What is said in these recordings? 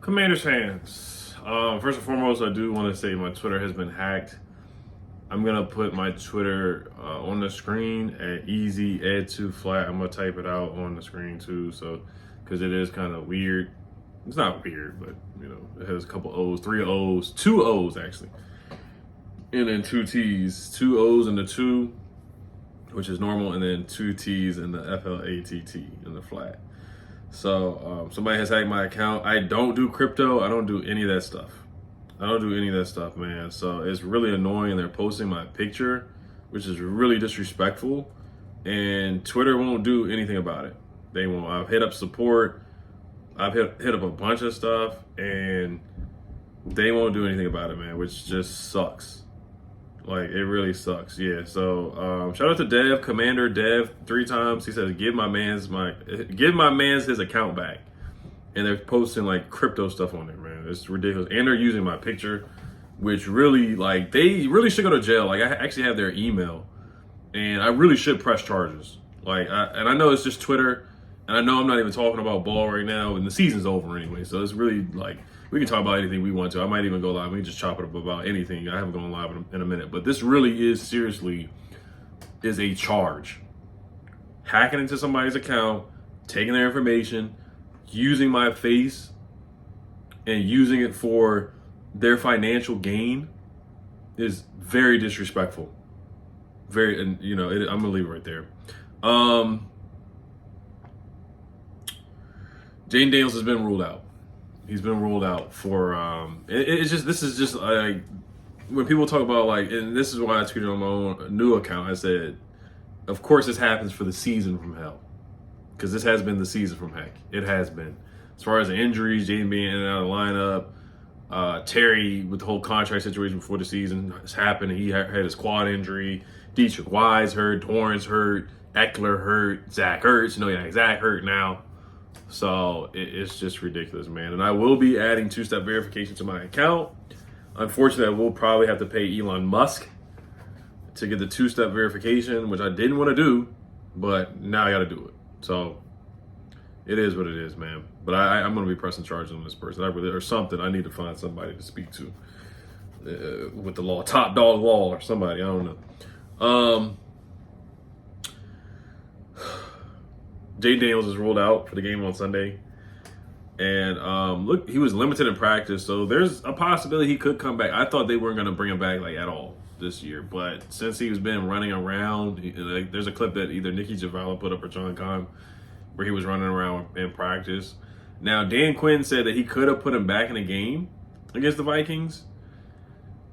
Commanders fans, first and foremost, I do want to say my Twitter has been hacked. I'm gonna put my Twitter on the screen at easy ed2 flat. I'm gonna type it out on the screen too, so because it is kind of weird. It's not weird, but it has a couple O's, three O's, two O's actually, and then two T's, two O's in the two, which is normal, and then two T's in the FLATT in the flat. So somebody has hacked my account. I don't do crypto. I don't do any of that stuff. I don't do any of that stuff, man. So it's really annoying. They're posting my picture, which is really disrespectful. And Twitter won't do anything about it. They won't. I've hit up support. I've hit up a bunch of stuff, and they won't do anything about it, man, which just sucks. Like, it really sucks. Yeah. So shout out to Dev, Commander Dev, 3 times. He says, give my man's his account back. And they're posting like crypto stuff on there, man. It's ridiculous. And they're using my picture, which really, like, they really should go to jail. Like, I actually have their email, and I really should press charges. Like, I know it's just Twitter, and I know I'm not even talking about ball right now, and the season's over anyway. So it's really like, we can talk about anything we want to. I might even go live. We can just chop it up about anything. I haven't gone live in a minute, but this really is seriously is a charge. Hacking into somebody's account, taking their information, using my face, and using it for their financial gain is very disrespectful. Very, and I'm gonna leave it right there. Jayden Daniels has been ruled out. He's been ruled out for this is just like when people talk about, like, and this is why I tweeted on my own new account. I said, of course this happens for the season from hell, because this has been the season from heck. It has been. As far as the injuries, Jayden being in and out of the lineup, Terry with the whole contract situation before the season has happened. He had his quad injury. Dietrich Wise hurt. Torrance hurt. Eckler hurt. Zach Ertz. Zach hurt now. So it's just ridiculous, man. And I will be adding 2-step verification to my account. Unfortunately, I will probably have to pay Elon Musk to get the 2-step verification, which I didn't want to do, but now I got to do it. So it is what it is, man. But I'm going to be pressing charges on this person. Or something. I need to find somebody to speak to with the law. Top dog law or somebody. I don't know. Jayden Daniels is ruled out for the game on Sunday. And look, he was limited in practice, so there's a possibility he could come back. I thought they weren't going to bring him back like at all this year, but since he's been running around, there's a clip that either Nikki Javala put up or John Kahn where he was running around in practice. Now, Dan Quinn said that he could have put him back in the game against the Vikings,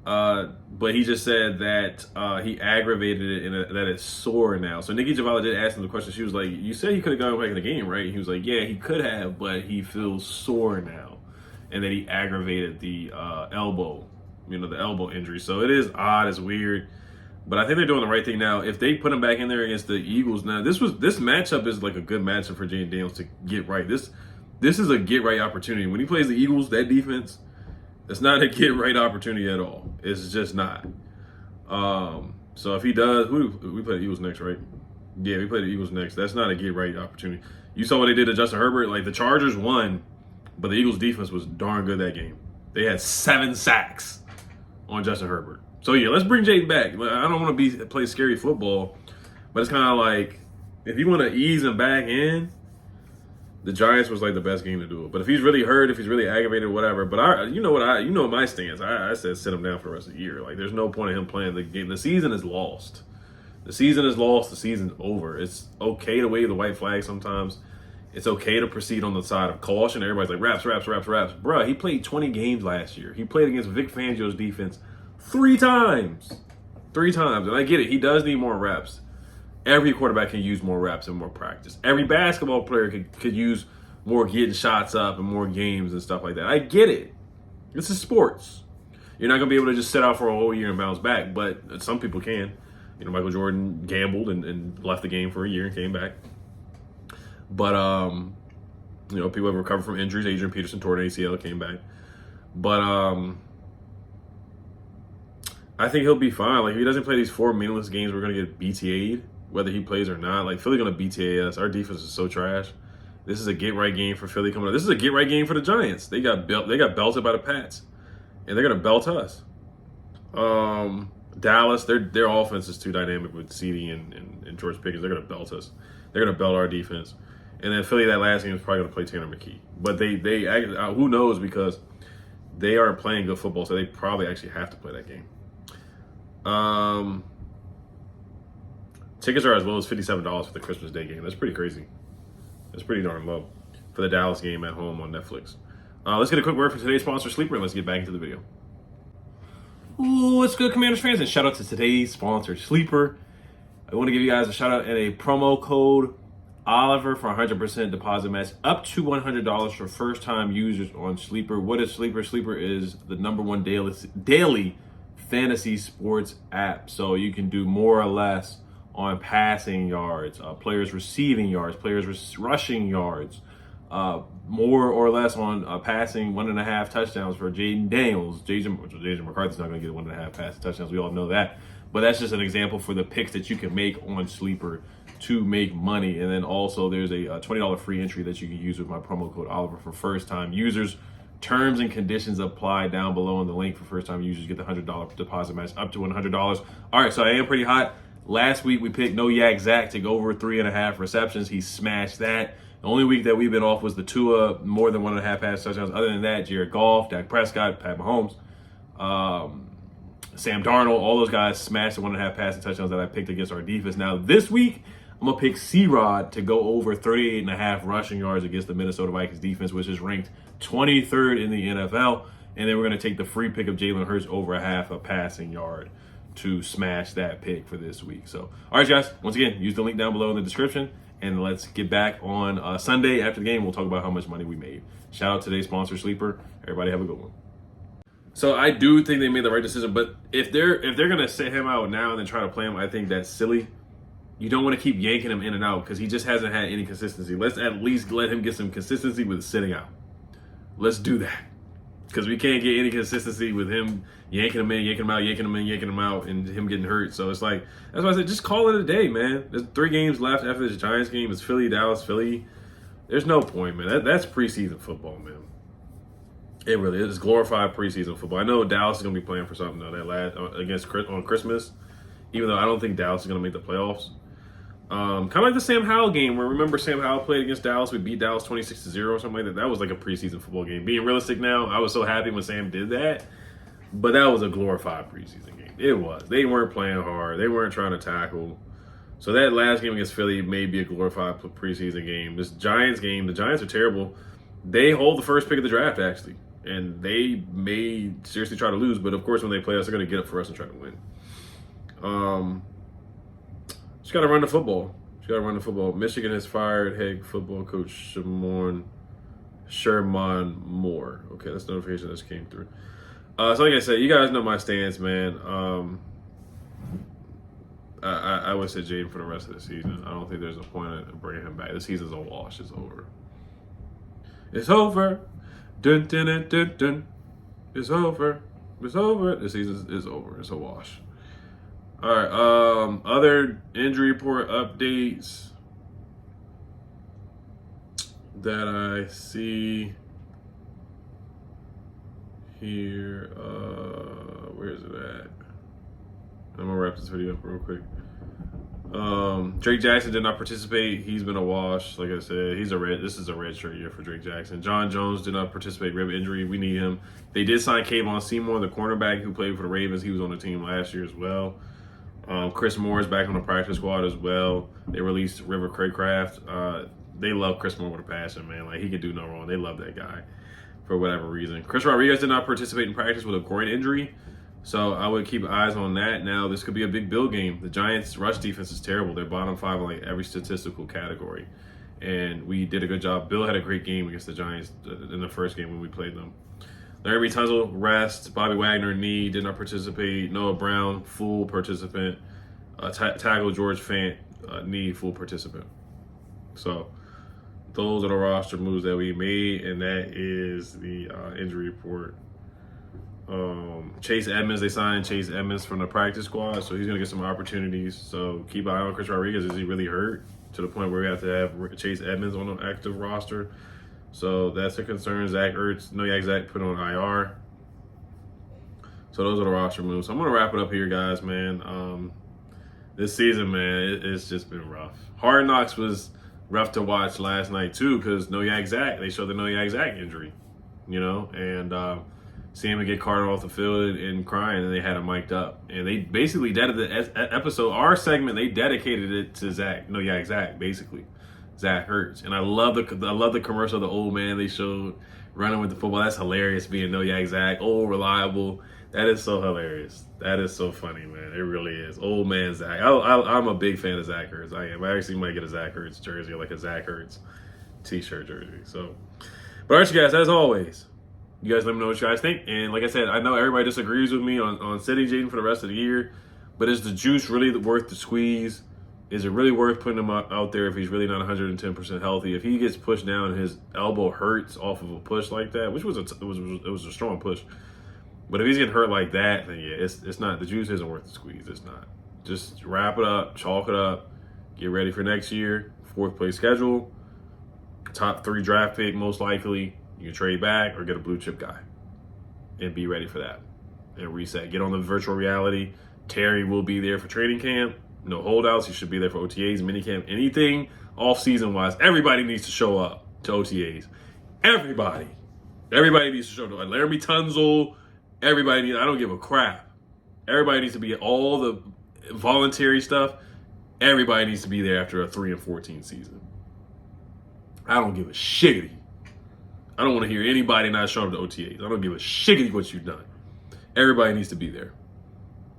but he just said that he aggravated it and that it's sore now. So Nikki Javala did ask him the question. She was like, you said he could have gone back in the game, right? And he was like, yeah, he could have, but he feels sore now. And that he aggravated the elbow, the elbow injury. So it is odd, it's weird. But I think they're doing the right thing now. If they put him back in there against the Eagles, now this matchup is like a good matchup for Jayden Daniels to get right. This is a get right opportunity. When he plays the Eagles, that defense, it's not a get right opportunity at all. It's just not. So if he does, we play the Eagles next, right? Yeah, we play the Eagles next. That's not a get right opportunity. You saw what they did to Justin Herbert. Like, the Chargers won, but the Eagles defense was darn good that game. They had 7 sacks on Justin Herbert. So yeah, let's bring Jayden back. I don't want to play scary football, but it's kind of like, if you want to ease him back in, the Giants was like the best game to do it. But if he's really hurt, if he's really aggravated, whatever. But you know my stance. I said sit him down for the rest of the year. Like, there's no point in him playing the game. The season is lost. The season is lost. The season's over. It's okay to wave the white flag sometimes. It's okay to proceed on the side of caution. Everybody's like, raps. Bruh, he played 20 games last year. He played against Vic Fangio's defense 3 times. 3 times. And I get it. He does need more reps. Every quarterback can use more reps and more practice. Every basketball player could use more getting shots up and more games and stuff like that. I get it. This is sports. You're not going to be able to just sit out for a whole year and bounce back, but some people can. Michael Jordan gambled and left the game for a year and came back. But, people have recovered from injuries. Adrian Peterson tore an ACL, came back. But I think he'll be fine. Like, if he doesn't play these 4 meaningless games, we're going to get BTA'd, whether he plays or not. Like, Philly's going to BTA us. Our defense is so trash. This is a get right game for Philly coming up. This is a get right game for the Giants. They got belted by the Pats, and they're gonna belt us. Dallas, their offense is too dynamic with CD and George Pickens. They're gonna belt us. They're gonna belt our defense. And then Philly, that last game is probably gonna play Tanner McKee. But they who knows, because they aren't playing good football, so they probably actually have to play that game. Tickets are as low as $57 for the Christmas Day game. That's pretty crazy. That's pretty darn low for the Dallas game at home on Netflix. Let's get a quick word for today's sponsor, Sleeper, and let's get back into the video. Ooh, what's good, Commanders fans? And shout out to today's sponsor, Sleeper. I want to give you guys a shout out and a promo code Oliver for 100% deposit match up to $100 for first-time users on Sleeper. What is Sleeper? Sleeper is the #1 daily fantasy sports app. So you can do more or less on passing yards, players receiving yards, players rushing yards, more or less on passing 1.5 touchdowns for Jayden Daniels. Jason McCarthy's not going to get 1.5 passing touchdowns. We all know that. But that's just an example for the picks that you can make on Sleeper to make money. And then also there's a $20 free entry that you can use with my promo code Oliver for first-time users. Terms and conditions apply down below in the link for first-time users. Get the $100 deposit match up to $100. All right, so I am pretty hot. Last week we picked No Yak Zach to go over 3.5 receptions. He smashed that. The only week that we've been off was the Tua, more than 1.5 pass touchdowns. Other than that, Jared Goff, Dak Prescott, Pat Mahomes, Sam Darnold, all those guys smashed the 1.5 passing touchdowns that I picked against our defense. Now this week, I'm going to pick C-Rod to go over 38.5 rushing yards against the Minnesota Vikings defense, which is ranked 23rd in the NFL. And then we're going to take the free pick of Jalen Hurts over 0.5 passing yard to smash that pick for this week. So, all right, guys, once again, use the link down below in the description, and let's get back on Sunday after the game. We'll talk about how much money we made. Shout out to today's sponsor, Sleeper. Everybody have a good one. So I do think they made the right decision, but if they're gonna sit him out now and then try to play him, I think that's silly. You don't want to keep yanking him in and out because he just hasn't had any consistency. Let's at least let him get some consistency with sitting out. Let's do that. Because we can't get any consistency with him yanking him in, yanking him out, yanking him in, yanking him out, and him getting hurt. So it's like, that's why I said, just call it a day, man. There's 3 games left after this Giants game. It's Philly, Dallas, Philly. There's no point, man. That's preseason football, man. It really is. It's glorified preseason football. I know Dallas is going to be playing for something, though, on Christmas, even though I don't think Dallas is going to make the playoffs. Kind of like the Sam Howell game, where remember Sam Howell played against Dallas. We beat Dallas 26-0 or something like that. That was like a preseason football game. Being realistic now, I was so happy when Sam did that, but that was a glorified preseason game. It was. They weren't playing hard. They weren't trying to tackle. So that last game against Philly may be a glorified preseason game. This Giants game, the Giants are terrible. They hold the first pick of the draft, actually, and they may seriously try to lose. But of course, when they play us, they're going to get up for us and try to win. Just got to run the football. Michigan has fired head football coach Sherman Moore. Okay, that's the notification that just came through. So like I said, you guys know my stance, man. I would say Jayden for the rest of the season. I don't think there's a point in bringing him back. The season's a wash. It's over. It's over. Dun, dun, dun, dun, dun. It's over. It's over. The season is over. It's a wash. All right. Other injury report updates that I see here. Where is it at? I'm gonna wrap this video up real quick. Drake Jackson did not participate. He's been a wash. Like I said, this is a red shirt year for Drake Jackson. John Jones did not participate. Rib injury. We need him. They did sign Kayvon Seymour, the cornerback who played for the Ravens. He was on the team last year as well. Chris Moore is back on the practice squad as well. They released River Craycraft. They love Chris Moore with a passion, man. Like, he could do no wrong. They love that guy for whatever reason. Chris Rodriguez did not participate in practice with a groin injury, so I would keep eyes on that. Now, this could be a big Bill game. The Giants' rush defense is terrible. They're bottom 5 in like every statistical category, and we did a good job. Bill had a great game against the Giants in the first game when we played them. Larry Tunzel, rest. Bobby Wagner, knee, did not participate. Noah Brown, full participant. Tackle George Fant, knee, full participant. So those are the roster moves that we made, and that is the injury report. Chase Edmonds, they signed Chase Edmonds from the practice squad, so he's going to get some opportunities. So keep an eye on Chris Rodriguez. Is he really hurt? to the point where we have to have Chase Edmonds on an active roster. So that's a concern. Zach Ertz, Zach put on IR. So those are the roster moves. So I'm going to wrap it up here, guys, man. This season, man, it's just been rough. Hard Knocks was rough to watch last night, too, because Zach, they showed the Zach injury, and seeing him get carted off the field and crying, and they had him mic'd up. And they basically dedicated the episode, our segment, they dedicated it to Zach, basically. Zach Ertz. And I love the commercial of the old man they showed running with the football. That's hilarious, being Zach, old, reliable. That is so hilarious. That is so funny, man. It really is. Old man Zach. I'm a big fan of Zach Ertz. I am. I actually might get a Zach Ertz jersey, or like a Zach Ertz t-shirt jersey. So, but all right, you guys, as always, you guys let me know what you guys think. And like I said, I know everybody disagrees with me on sitting Jayden for the rest of the year, but is the juice really worth the squeeze? Is it really worth putting him out there if he's really not 110% healthy? If he gets pushed down and his elbow hurts off of a push like that, which was it was a strong push. But if he's getting hurt like that, then yeah, it's not. The juice isn't worth the squeeze. It's not. Just wrap it up, chalk it up, get ready for next year. 4th place schedule, top 3 draft pick most likely. You can trade back or get a blue chip guy, and be ready for that. And reset. Get on the virtual reality. Terry will be there for training camp. No holdouts. He should be there for OTAs, minicamp, anything off season wise. Everybody needs to show up to OTAs. Everybody needs to show up. Like Laramie Tunzel. Everybody needs, I don't give a crap. Everybody needs to be at all the voluntary stuff. Everybody needs to be there after a 3-14 season. I don't give a shiggity. I don't want to hear anybody not showing up to OTAs. I don't give a shiggity what you've done. Everybody needs to be there.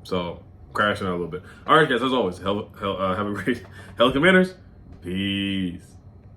So, crashing out a little bit. All right, guys, as always, have a great Hell Commanders. Peace.